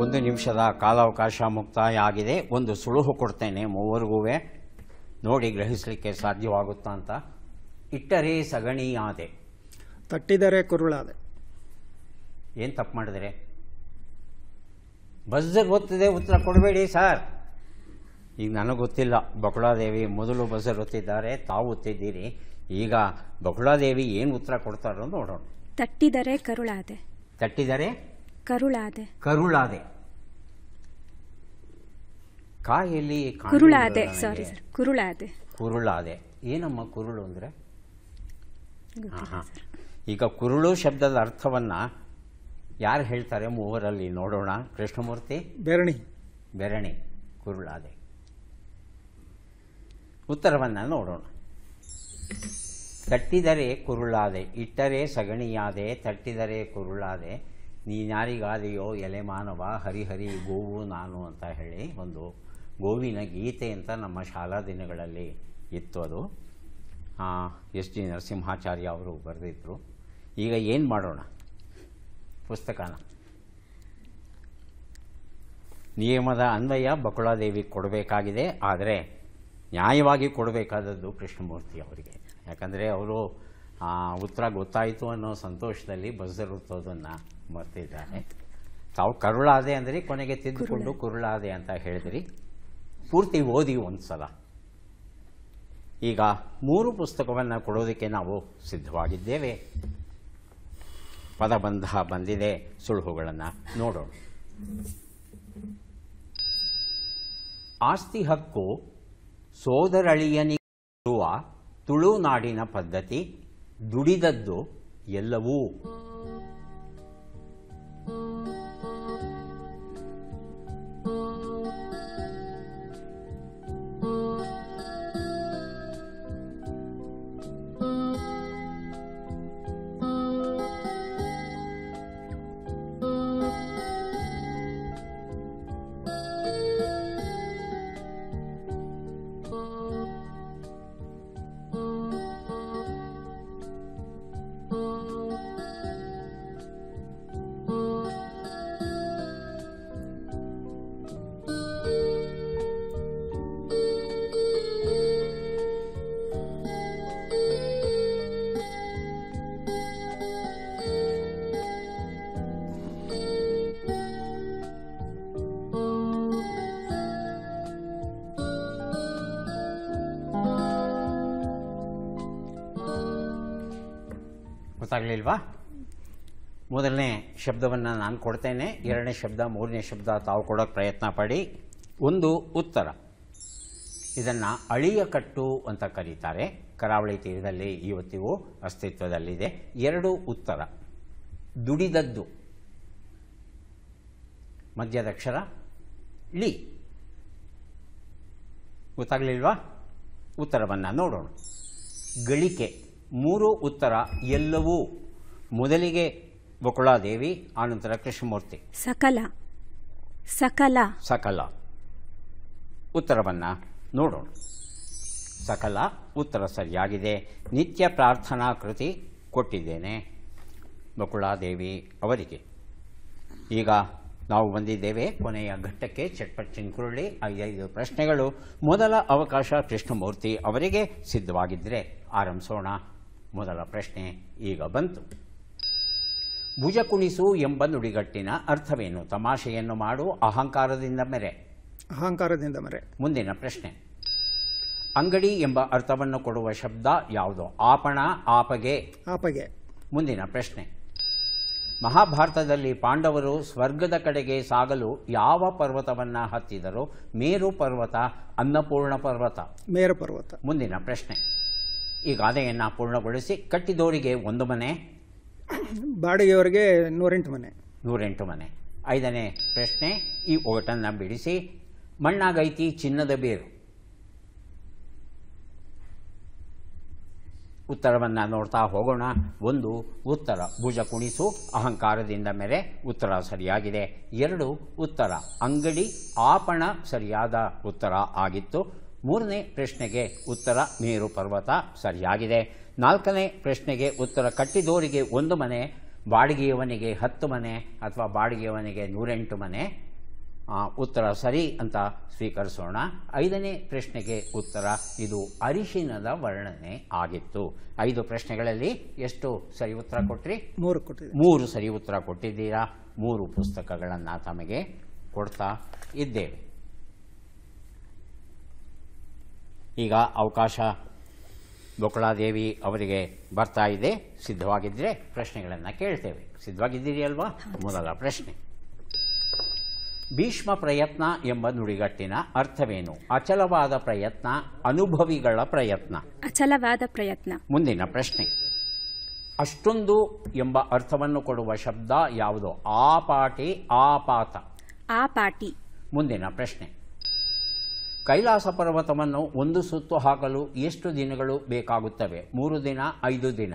ಒಂದು ನಿಮಿಷದ ಕಾಲಾವಕಾಶ ಮುಕ್ತಾಯ ಆಗಿದೆ. ಒಂದು ಸುಳುಹು ಕೊಡ್ತೇನೆ ಮೂವರಿಗೂ, ನೋಡಿ ಗ್ರಹಿಸಲಿಕ್ಕೆ ಸಾಧ್ಯವಾಗುತ್ತಾ ಅಂತ. ಇಟ್ಟರೆ ಸಗಣಿಯಾದೆ, ತಟ್ಟಿದರೆ ಕುರುಳಾದೆ. ಏನು ತಪ್ಪು ಮಾಡಿದರೆ? ಬಜರ್ ಒತ್ತಿದೆ, ಉತ್ತರ ಕೊಡಬೇಡಿ ಸರ್. ಈಗ ನನಗೆ ಗೊತ್ತಿಲ್ಲ. ಬಕುಳಾದೇವಿ ಮೊದಲು ಬಜರ್ ಒತ್ತಿದ್ದಾರೆ, ತಾವು ಒತ್ತಿದ್ದೀರಿ. ಈಗ ಬಕುಳಾದೇವಿ ಏನು ಉತ್ತರ ಕೊಡ್ತಾರೋ ನೋಡೋಣ. ತಟ್ಟಿದರೆ ಕರುಳಾದೆ. ತಟ್ಟಿದರೆ ಕರುಳಾದೆ. ಕರುಳಾದೆ. ಕಾಯಲ್ಲಿ ಕುರುಳಾದೆ. ಸಾರಿ ಸರ್, ಕುರುಳಾದೆ. ಕುರುಳಾದೆ. ಏನಮ್ಮ ಕುರುಳು ಅಂದರೆ? ಈಗ ಕುರುಳು ಶಬ್ದದ ಅರ್ಥವನ್ನು ಯಾರು ಹೇಳ್ತಾರೆ ಮೂವರಲ್ಲಿ ನೋಡೋಣ. ಕೃಷ್ಣಮೂರ್ತಿ. ಬೆರಣಿ ಕುರುಳಾದೆ. ಉತ್ತರವನ್ನು ನೋಡೋಣ. ತಟ್ಟಿದರೆ ಕುರುಳಾದೆ, ಇಟ್ಟರೆ ಸಗಣಿಯಾದೆ, ತಟ್ಟಿದರೆ ಕುರುಳಾದೆ, ನೀನ್ಯಾರಿಗಾದೆಯೋ ಎಲೆ ಮಾನವ, ಹರಿಹರಿ ಗೋವು ನಾನು ಅಂತ ಹೇಳಿ ಒಂದು ಗೋವಿನ ಗೀತೆ ಅಂತ ನಮ್ಮ ಶಾಲಾ ದಿನಗಳಲ್ಲಿ ಇತ್ತು. ಅದು ಎಸ್ ಜಿ ನರಸಿಂಹಾಚಾರ್ಯ ಅವರು ಬರೆದಿದ್ರು. ಈಗ ಏನು ಮಾಡೋಣ? ಪುಸ್ತಕನ ನಿಯಮದ ಅನ್ವಯ ಬಕುಳಾದೇವಿಗೆ ಕೊಡಬೇಕಾಗಿದೆ. ಆದರೆ ನ್ಯಾಯವಾಗಿ ಕೊಡಬೇಕಾದದ್ದು ಕೃಷ್ಣಮೂರ್ತಿ ಅವರಿಗೆ. ಯಾಕಂದರೆ ಅವರು ಉತ್ತರ ಗೊತ್ತಾಯಿತು ಅನ್ನೋ ಸಂತೋಷದಲ್ಲಿ ಬಸರುತ್ತೋದನ್ನು ಮರ್ತಿದ್ದಾರೆ. ತಾವು ಕರುಳಾದೆ ಅಂದರೆ ಕೊನೆಗೆ ತಿದ್ದುಕೊಂಡು ಕುರುಳಾದೆ ಅಂತ ಹೇಳಿದ್ರಿ. ಪೂರ್ತಿ ಓದಿ ಒಂದು ಸಲ. ಈಗ 3 ಪುಸ್ತಕವನ್ನು ಕೊಡೋದಕ್ಕೆ ನಾವು ಸಿದ್ಧವಾಗಿದ್ದೇವೆ. ಪದಬಂಧ ಬಂದಿದೆ. ಸುಳುಹುಗಳನ್ನು ನೋಡೋಣ. ಆಸ್ತಿ ಹಕ್ಕು ಸೋದರಳಿಯನಿಗಿರುವ ತುಳುನಾಡಿನ ಪದ್ಧತಿ, ದುಡಿದದ್ದು ಎಲ್ಲವೂ. ಗೊತ್ತಾಗಲಿಲ್ವಾ? ಮೊದಲನೇ ಶಬ್ದವನ್ನು ನಾನು ಕೊಡ್ತೇನೆ, ಎರಡನೇ ಶಬ್ದ, ಮೂರನೇ ಶಬ್ದ ತಾವು ಕೊಡೋಕ್ಕೆ ಪ್ರಯತ್ನ ಪಡಿ. ಒಂದು ಉತ್ತರ. ಇದನ್ನು ಅಳಿಯಕಟ್ಟು ಅಂತ ಕರೀತಾರೆ. ಕರಾವಳಿ ತೀರದಲ್ಲಿ ಇವತ್ತಿಗೂ ಅಸ್ತಿತ್ವದಲ್ಲಿದೆ. 2 ಉತ್ತರ. ದುಡಿದದ್ದು, ಮಧ್ಯದಕ್ಷರ ಳಿ. ಗೊತ್ತಾಗಲಿಲ್ವಾ? ಉತ್ತರವನ್ನು ನೋಡೋಣ. ಗಳಿಕೆ 3 ಉತ್ತರ. ಎಲ್ಲವೂ. ಮೊದಲಿಗೆ ಬಕುಳಾದೇವಿ, ಆನಂತರ ಕೃಷ್ಣಮೂರ್ತಿ. ಸಕಲ ಉತ್ತರವನ್ನು ನೋಡೋಣ. ಸಕಲ ಉತ್ತರ ಸರಿಯಾಗಿದೆ. ನಿತ್ಯ ಪ್ರಾರ್ಥನಾ ಕೃತಿ ಕೊಟ್ಟಿದ್ದೇನೆ ಬಕುಳಾದೇವಿ ಅವರಿಗೆ. ಈಗ ನಾವು ಬಂದಿದ್ದೇವೆ ಕೊನೆಯ ಘಟ್ಟಕ್ಕೆ. ಚಟ್ಪಟ್ ಚಿನ್ಕುರುಳಿ 5 ಪ್ರಶ್ನೆಗಳು. ಮೊದಲ ಅವಕಾಶ ಕೃಷ್ಣಮೂರ್ತಿ ಅವರಿಗೆ. ಸಿದ್ಧವಾಗಿದ್ದರೆ ಆರಂಭಿಸೋಣ. ಮೊದಲ ಪ್ರಶ್ನೆ ಈಗ ಬಂತು. ಭುಜ ಕುಣಿಸು ಎಂಬ ನುಡಿಗಟ್ಟಿನ ಅರ್ಥವೇನು? ತಮಾಷೆಯನ್ನು ಮಾಡು, ಅಹಂಕಾರದಿಂದ ಮೆರೆ. ಮುಂದಿನ ಪ್ರಶ್ನೆ. ಅಂಗಡಿ ಎಂಬ ಅರ್ಥವನ್ನು ಕೊಡುವ ಶಬ್ದ ಯಾವುದು? ಆಪಣ, ಆಪಗೆ. ಮುಂದಿನ ಪ್ರಶ್ನೆ. ಮಹಾಭಾರತದಲ್ಲಿ ಪಾಂಡವರು ಸ್ವರ್ಗದ ಕಡೆಗೆ ಸಾಗಲು ಯಾವ ಪರ್ವತವನ್ನು ಹತ್ತಿದರು? ಮೇರು ಪರ್ವತ, ಅನ್ನಪೂರ್ಣ ಪರ್ವತ. ಮುಂದಿನ ಪ್ರಶ್ನೆ. ಈ ಗಾದೆಯನ್ನು ಪೂರ್ಣಗೊಳಿಸಿ. ಕಟ್ಟಿದೋರಿಗೆ 1 ಮನೆ, ಬಾಡಿಗೆಯವರಿಗೆ 108 ಮನೆ. 108 ಮನೆ. 5ನೇ ಪ್ರಶ್ನೆ. ಈ ಒಗಟನ್ನು ಬಿಡಿಸಿ. ಮಣ್ಣಾಗೈತಿ ಚಿನ್ನದ ಬೇರು. ಉತ್ತರವನ್ನು ನೋಡ್ತಾ ಹೋಗೋಣ. 1 ಉತ್ತರ. ಭುಜ ಕುಣಿಸು, ಅಹಂಕಾರದಿಂದ ಮೆರೆ. ಉತ್ತರ ಸರಿಯಾಗಿದೆ. 2 ಉತ್ತರ. ಅಂಗಡಿ, ಆಪಣ ಸರಿಯಾದ ಉತ್ತರ ಆಗಿತ್ತು. 3ನೇ ಪ್ರಶ್ನೆಗೆ ಉತ್ತರ ಮೇರು ಪರ್ವತ ಸರಿಯಾಗಿದೆ. 4ನೇ ಪ್ರಶ್ನೆಗೆ ಉತ್ತರ ಕಟ್ಟಿದೋರಿಗೆ 1 ಮನೆ, ಬಾಡಿಗೆಯವನಿಗೆ 10 ಮನೆ ಅಥವಾ ಬಾಡಿಗೆಯವನಿಗೆ 108 ಮನೆ. ಉತ್ತರ ಸರಿ ಅಂತ ಸ್ವೀಕರಿಸೋಣ. 5ನೇ ಪ್ರಶ್ನೆಗೆ ಉತ್ತರ ಇದು ಅರಿಶಿನದ ವರ್ಣನೆ ಆಗಿತ್ತು. 5 ಪ್ರಶ್ನೆಗಳಲ್ಲಿ ಎಷ್ಟು ಸರಿ ಉತ್ತರ ಕೊಟ್ರಿ? 3 ಸರಿ ಉತ್ತರ ಕೊಟ್ಟಿದ್ದೀರಾ. 3 ಪುಸ್ತಕಗಳನ್ನು ತಮಗೆ ಕೊಡ್ತಾ ಇದ್ದೇವೆ. ಈಗ ಅವಕಾಶ ಬಕುಳಾದೇವಿ ಅವರಿಗೆ ಬರ್ತಾ ಇದೆ. ಸಿದ್ಧವಾಗಿದ್ದರೆ ಪ್ರಶ್ನೆಗಳನ್ನು ಕೇಳ್ತೇವೆ. ಸಿದ್ಧವಾಗಿದ್ದೀರಿ ಅಲ್ವಾ? ಮೊದಲ ಪ್ರಶ್ನೆ. ಭೀಷ್ಮ ಪ್ರಯತ್ನ ಎಂಬ ನುಡಿಗಟ್ಟಿನ ಅರ್ಥವೇನು? ಅಚಲವಾದ ಪ್ರಯತ್ನ, ಅನುಭವಿಗಳ ಪ್ರಯತ್ನ. ಅಚಲವಾದ ಪ್ರಯತ್ನ. ಮುಂದಿನ ಪ್ರಶ್ನೆ, ಅಷ್ಟೊಂದು ಎಂಬ ಅರ್ಥವನ್ನು ಕೊಡುವ ಶಬ್ದ ಯಾವುದು? ಆಪಾಟಿ, ಆಪಾತ. ಆಪಾಟಿ. ಮುಂದಿನ ಪ್ರಶ್ನೆ, ಕೈಲಾಸ ಪರ್ವತವನ್ನು ಒಂದು ಸುತ್ತು ಹಾಕಲು ಎಷ್ಟು ದಿನಗಳು ಬೇಕಾಗುತ್ತವೆ? 3 ದಿನ, 5 ದಿನ?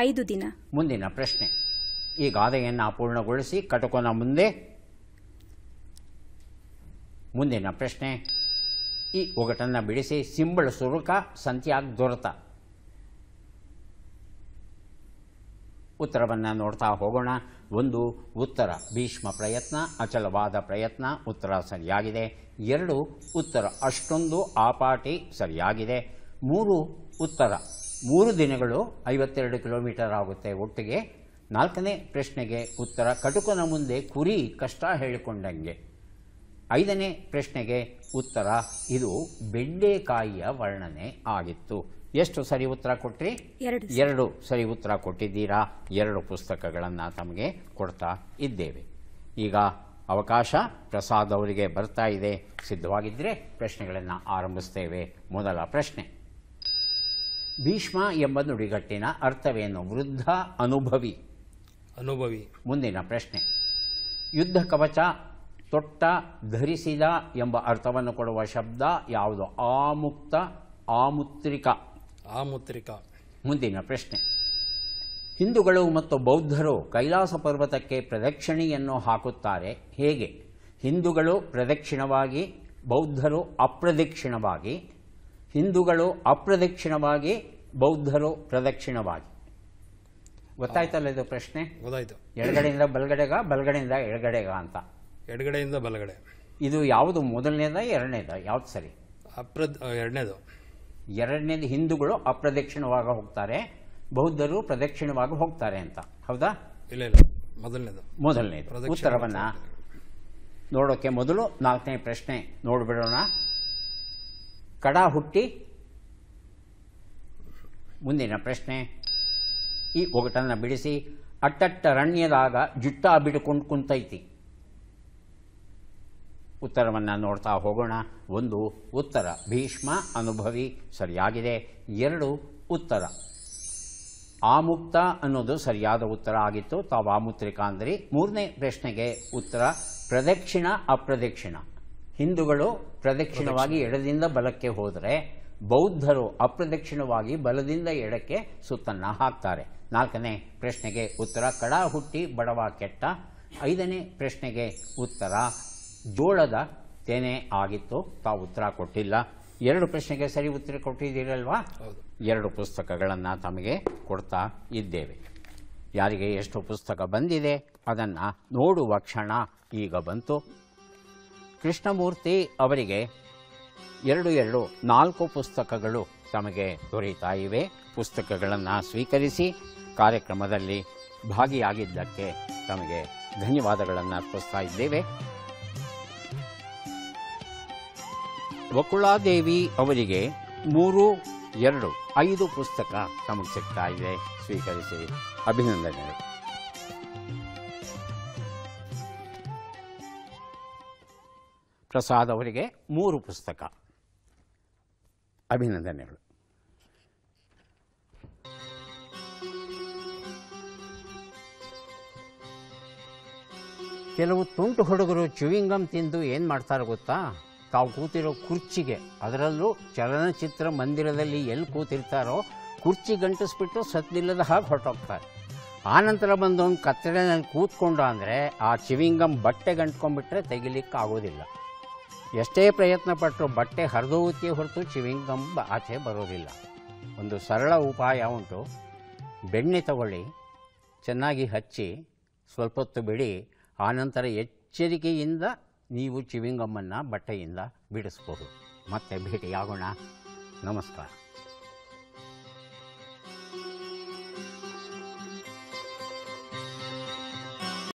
5 ದಿನ. ಮುಂದಿನ ಪ್ರಶ್ನೆ, ಈ ಗಾದೆಯನ್ನು ಪೂರ್ಣಗೊಳಿಸಿ ಕಟುಕನ ಮುಂದೆ. ಮುಂದಿನ ಪ್ರಶ್ನೆ, ಈ ಒಗಟನ್ನು ಬಿಡಿಸಿ. ಸಿಂಬಳ ಸುರುಕ, ಸಂತ್ಯಾಗ್ ದೊರತ. ಉತ್ತರವನ್ನು ನೋಡ್ತಾ ಹೋಗೋಣ. 1 ಉತ್ತರ ಭೀಷ್ಮ ಪ್ರಯತ್ನ, ಅಚಲವಾದ ಪ್ರಯತ್ನ, ಉತ್ತರ ಸರಿಯಾಗಿದೆ. 2 ಉತ್ತರ ಅಷ್ಟೊಂದು, ಆಪಾಟಿ ಸರಿಯಾಗಿದೆ. 3 ಉತ್ತರ 3 ದಿನಗಳು 52 ಕಿಲೋಮೀಟರ್ ಆಗುತ್ತೆ ಒಟ್ಟಿಗೆ. 4ನೇ ಪ್ರಶ್ನೆಗೆ ಉತ್ತರ ಕಟುಕನ ಮುಂದೆ ಕುರಿ ಕಷ್ಟ ಹೇಳಿಕೊಂಡಂಗೆ. 5ನೇ ಪ್ರಶ್ನೆಗೆ ಉತ್ತರ ಇದು ಬೆಂಡೆಕಾಯಿಯ ವರ್ಣನೆ ಆಗಿತ್ತು. ಎಷ್ಟು ಸರಿ ಉತ್ತರ ಕೊಟ್ರಿ? 2 ಸರಿ ಉತ್ತರ ಕೊಟ್ಟಿದ್ದೀರಾ. 2 ಪುಸ್ತಕಗಳನ್ನು ತಮಗೆ ಕೊಡ್ತಾ ಇದ್ದೇವೆ. ಈಗ ಅವಕಾಶ ಪ್ರಸಾದ್ ಅವರಿಗೆ ಬರ್ತಾ ಇದೆ. ಸಿದ್ಧವಾಗಿದ್ದರೆ ಪ್ರಶ್ನೆಗಳನ್ನು ಆರಂಭಿಸ್ತೇವೆ. ಮೊದಲ ಪ್ರಶ್ನೆ, ಭೀಷ್ಮ ಎಂಬ ನುಡಿಗಟ್ಟಿನ ಅರ್ಥವೇನು? ವೃದ್ಧ, ಅನುಭವಿ. ಅನುಭವಿ. ಮುಂದಿನ ಪ್ರಶ್ನೆ, ಯುದ್ಧ ಕವಚ, ತೊಟ್ಟ, ಧರಿಸಿದ ಎಂಬ ಅರ್ಥವನ್ನು ಕೊಡುವ ಶಬ್ದ ಯಾವುದು? ಆಮುಕ್ತ, ಆಮುತ್ರಿಕ. ಆಮುತ್ರಿಕ. ಮುಂದಿನ ಪ್ರಶ್ನೆ, ಹಿಂದೂಗಳು ಮತ್ತು ಬೌದ್ಧರು ಕೈಲಾಸ ಪರ್ವತಕ್ಕೆ ಪ್ರದಕ್ಷಿಣೆಯನ್ನು ಹಾಕುತ್ತಾರೆ ಹೇಗೆ? ಹಿಂದೂಗಳು ಪ್ರದಕ್ಷಿಣವಾಗಿ, ಬೌದ್ಧರು ಅಪ್ರದಕ್ಷಿಣವಾಗಿ. ಹಿಂದೂಗಳು ಅಪ್ರದಕ್ಷಿಣವಾಗಿ, ಬೌದ್ಧರು ಪ್ರದಕ್ಷಿಣವಾಗಿ. ಗೊತ್ತಾಯ್ತಲ್ಲ ಇದು ಪ್ರಶ್ನೆ? ಗೊತ್ತಾಯ್ತು. ಎಡಗಡೆಯಿಂದ ಬಲಗಡೆಗ, ಬಲಗಡೆಯಿಂದ ಎಡಗಡೆಗ ಅಂತ. ಎಡಗಡೆಯಿಂದ ಬಲಗಡೆ. ಇದು ಯಾವುದು? ಮೊದಲನೇದ, ಎರಡನೇದ? ಯಾವ್ದು ಸರಿ? ಎರಡನೇದು. ಎರಡನೇದು ಹಿಂದೂಗಳು ಅಪ್ರದಕ್ಷಿಣವಾಗಿ ಹೋಗ್ತಾರೆ, ಬೌದ್ಧರು ಪ್ರದಕ್ಷಿಣವಾಗಿ ಹೋಗ್ತಾರೆ ಅಂತ. ಹೌದಾ? ಇಲ್ಲ ಇಲ್ಲ, ಮೊದಲನೇದು. ಮೊದಲನೇದು. ಉತ್ತರವನ್ನು ನೋಡೋಕ್ಕೆ ಮೊದಲು 4ನೇ ಪ್ರಶ್ನೆ ನೋಡಿಬಿಡೋಣ. ಕಡ ಹುಟ್ಟಿ. ಮುಂದಿನ ಪ್ರಶ್ನೆ, ಈ ಒಗಟನ್ನು ಬಿಡಿಸಿ. ಅಟ್ಟಟ್ಟರಣ್ಯದಾಗ ಜುಟ್ಟ ಬಿಡ್ಕೊಂಡು ಕುಂತೈತಿ. ಉತ್ತರವನ್ನು ನೋಡ್ತಾ ಹೋಗೋಣ. 1 ಉತ್ತರ ಭೀಷ್ಮ, ಅನುಭವಿ ಸರಿಯಾಗಿದೆ. 2 ಉತ್ತರ ಆಮುಕ್ತ ಅನ್ನೋದು ಸರಿಯಾದ ಉತ್ತರ ಆಗಿತ್ತು. ತಾವು ಆಮುತ್ರಿಕ ಅಂದ್ರಿ. 3ನೇ ಪ್ರಶ್ನೆಗೆ ಉತ್ತರ ಪ್ರದಕ್ಷಿಣ, ಅಪ್ರದಕ್ಷಿಣ. ಹಿಂದೂಗಳು ಪ್ರದಕ್ಷಿಣವಾಗಿ ಎಡದಿಂದ ಬಲಕ್ಕೆ ಹೋದರೆ, ಬೌದ್ಧರು ಅಪ್ರದಕ್ಷಿಣವಾಗಿ ಬಲದಿಂದ ಎಡಕ್ಕೆ ಸುತ್ತನ್ನು ಹಾಕ್ತಾರೆ. 4ನೇ ಪ್ರಶ್ನೆಗೆ ಉತ್ತರ ಕಡ ಹುಟ್ಟಿ ಬಡವ ಕೆಟ್ಟ. 5ನೇ ಪ್ರಶ್ನೆಗೆ ಉತ್ತರ ಜೋಳದ ತೆನೆ ಆಗಿತ್ತು. ತಾವು ಉತ್ತರ ಕೊಟ್ಟಿಲ್ಲ. 2 ಪ್ರಶ್ನೆಗೆ ಸರಿ ಉತ್ತರ ಕೊಟ್ಟಿದ್ದೀರಲ್ವಾ? 2 ಪುಸ್ತಕಗಳನ್ನು ತಮಗೆ ಕೊಡ್ತಾ ಇದ್ದೇವೆ. ಯಾರಿಗೆ ಎಷ್ಟು ಪುಸ್ತಕ ಬಂದಿದೆ ಅದನ್ನು ನೋಡುವ ಕ್ಷಣ ಈಗ ಬಂತು. ಕೃಷ್ಣಮೂರ್ತಿ ಅವರಿಗೆ 4 ಪುಸ್ತಕಗಳು ತಮಗೆ ದೊರೆಯುತ್ತಾ ಇವೆ. ಪುಸ್ತಕಗಳನ್ನು ಸ್ವೀಕರಿಸಿ ಕಾರ್ಯಕ್ರಮದಲ್ಲಿ ಭಾಗಿಯಾಗಿದ್ದಕ್ಕೆ ತಮಗೆ ಧನ್ಯವಾದಗಳನ್ನು ಅರ್ಪಿಸ್ತಾ ಇದ್ದೇವೆ. ವಕುಳಾದೇವಿ ಅವರಿಗೆ 3, 2, 5 ಪುಸ್ತಕ ತಮಗೆ ಸಿಗ್ತಾ ಇದೆ. ಸ್ವೀಕರಿಸಿ ಅಭಿನಂದನೆಗಳು. ಪ್ರಸಾದ್ ಅವರಿಗೆ 3 ಪುಸ್ತಕ. ಅಭಿನಂದನೆಗಳು. ಕೆಲವು ತುಂಟು ಹುಡುಗರು ಚ್ಯೂವಿಂಗಮ್ ತಿಂದು ಏನು ಮಾಡ್ತಾರೆ ಗೊತ್ತಾ? ತಾವು ಕೂತಿರೋ ಕುರ್ಚಿಗೆ, ಅದರಲ್ಲೂ ಚಲನಚಿತ್ರ ಮಂದಿರದಲ್ಲಿ ಎಲ್ಲಿ ಕೂತಿರ್ತಾರೋ ಕುರ್ಚಿ ಗಂಟಿಸ್ಬಿಟ್ಟು ಸದ್ದಿಲ್ಲದ ಹಾಗೆ ಹೊರಟೋಗ್ತಾರೆ. ಆನಂತರ ಬಂದವನು ಕತ್ತಲೆನಲ್ಲಿ ಕೂತ್ಕೊಂಡ ಅಂದರೆ ಆ ಚ್ಯೂವಿಂಗಮ್ ಬಟ್ಟೆ ಗಂಟ್ಕೊಂಡ್ಬಿಟ್ರೆ ತೆಗಿಲಿಕ್ಕೆ ಆಗೋದಿಲ್ಲ. ಎಷ್ಟೇ ಪ್ರಯತ್ನ ಪಟ್ಟರು ಬಟ್ಟೆ ಹರಿದೋಗುತ್ತೀಯೇ ಹೊರತು ಚ್ಯೂವಿಂಗಮ್ ಆಚೆ ಬರೋದಿಲ್ಲ. ಒಂದು ಸರಳ ಉಪಾಯ ಉಂಟು. ಬೆಣ್ಣೆ ತಗೊಳ್ಳಿ, ಚೆನ್ನಾಗಿ ಹಚ್ಚಿ ಸ್ವಲ್ಪ ಹೊತ್ತು ಬಿಡಿ. ಆನಂತರ ಎಚ್ಚರಿಕೆಯಿಂದ ನೀವು ಚ್ಯೂವಿಂಗಮ್ಮನ್ನು ಬಟ್ಟೆಯಿಂದ ಬಿಡಿಸ್ಬೋದು. ಮತ್ತೆ ಭೇಟಿಯಾಗೋಣ. ನಮಸ್ಕಾರ.